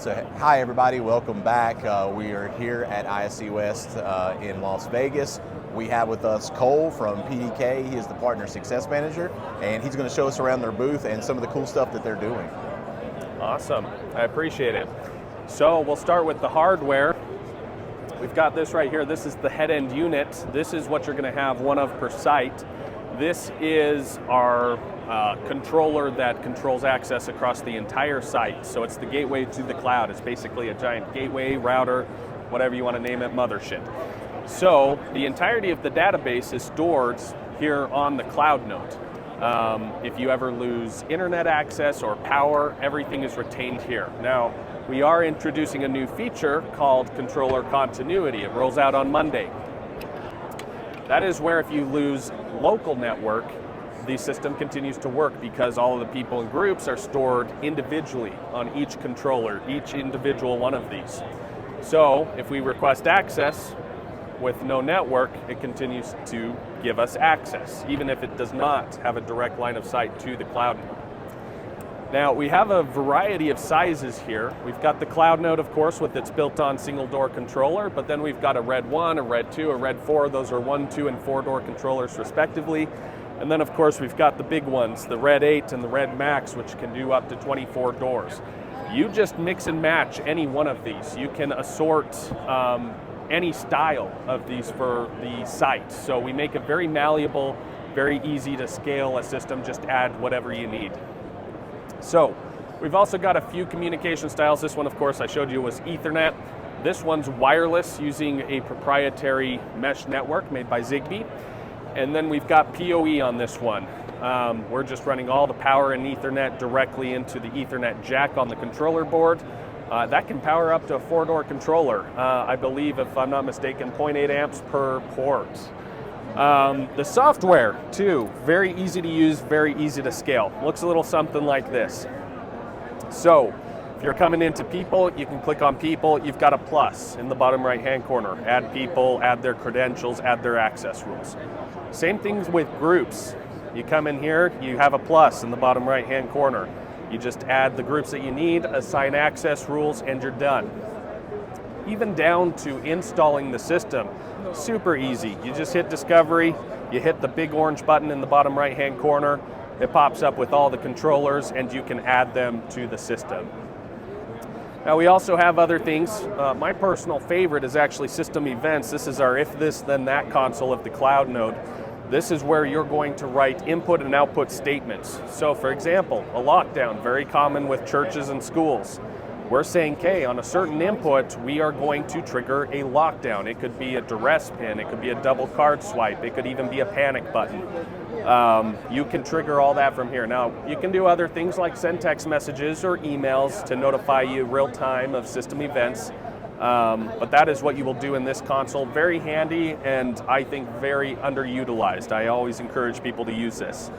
So hi everybody, welcome back. We are here at ISC West in Las Vegas. We have with us Cole from PDK. He is the Partner Success Manager, and he's going to show us around their booth and some of the cool stuff that they're doing. Awesome, I appreciate it. So we'll start with the hardware. We've got this right here. This is the head-end unit. This is what you're going to have one of per site. This is our controller that controls access across the entire site. So it's the gateway to the cloud. It's basically a giant gateway, router, whatever you want to name it, mothership. So the entirety of the database is stored here on the cloud node. If you ever lose internet access or power, everything is retained here. Now, we are introducing a new feature called controller continuity. It rolls out on Monday. That is where if you lose local network, the system continues to work because all of the people and groups are stored individually on each controller, each individual one of these. So if we request access with no network, it continues to give us access, even if it does not have a direct line of sight to the cloud node. Now, we have a variety of sizes here. We've got the cloud node, of course, with its built-on single-door controller, but then we've got a Red 1, a Red 2, a Red 4. Those are 1, 2, and 4-door controllers, respectively. And then, of course, we've got the big ones, the Red 8 and the Red Max, which can do up to 24 doors. You just mix and match any one of these. You can assort any style of these for the site. So we make it very malleable, very easy to scale a system. Just add whatever you need. So we've also got a few communication styles. This one, of course, I showed you was Ethernet. This one's wireless using a proprietary mesh network made by Zigbee. And then we've got PoE on this one. We're just running all the power and Ethernet directly into the Ethernet jack on the controller board. That can power up to a 4-door controller. I believe, if I'm not mistaken, 0.8 amps per port. The software, too, very easy to use, very easy to scale. Looks a little something like this. So, if you're coming into people, you can click on people. You've got a plus in the bottom right-hand corner. Add people, add their credentials, add their access rules. Same things with groups. You come in here, you have a plus in the bottom right-hand corner. You just add the groups that you need, assign access rules, and you're done. Even down to installing the system, super easy. You just hit discovery, you hit the big orange button in the bottom right-hand corner, it pops up with all the controllers, and you can add them to the system. Now we also have other things. My personal favorite is actually system events. This is our if this then that console of the cloud node. This is where you're going to write input and output statements. So for example, a lockdown, very common with churches and schools. We're saying, okay, on a certain input, we are going to trigger a lockdown. It could be a duress pin, it could be a double card swipe, it could even be a panic button. You can trigger all that from here. Now, you can do other things like send text messages or emails to notify you real time of system events. But that is what you will do in this console. Very handy and I think very underutilized. I always encourage people to use this.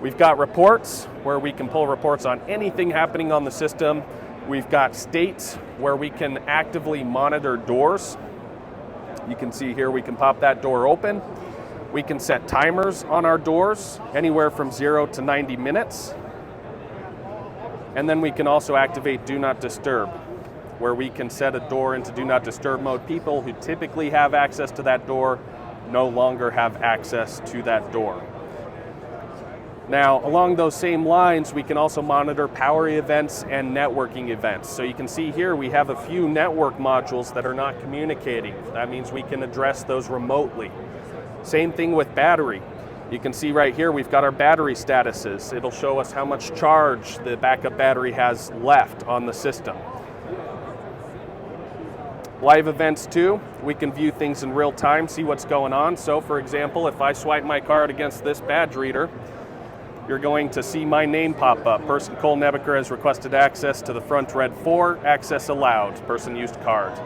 We've got reports where we can pull reports on anything happening on the system. We've got states where we can actively monitor doors. You can see here we can pop that door open. We can set timers on our doors, anywhere from 0 to 90 minutes. And then we can also activate Do Not Disturb, where we can set a door into Do Not Disturb mode. People who typically have access to that door no longer have access to that door. Now, along those same lines, we can also monitor power events and networking events. So you can see here we have a few network modules that are not communicating. That means we can address those remotely. Same thing with battery. You can see right here we've got our battery statuses. It'll show us how much charge the backup battery has left on the system. Live events too, we can view things in real time, see what's going on. So for example, if I swipe my card against this badge reader, you're going to see my name pop up. Person Cole Nebeker has requested access to the front Red 4, access allowed, person used card.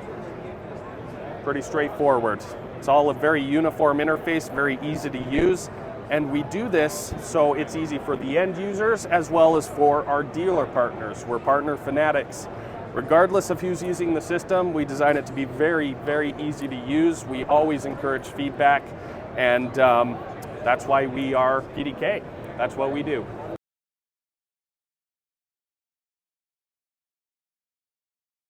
Pretty straightforward. It's all a very uniform interface, very easy to use, and we do this so it's easy for the end users as well as for our dealer partners. We're partner fanatics. Regardless of who's using the system, we design it to be very, very easy to use. We always encourage feedback, and that's why we are PDK. That's what we do.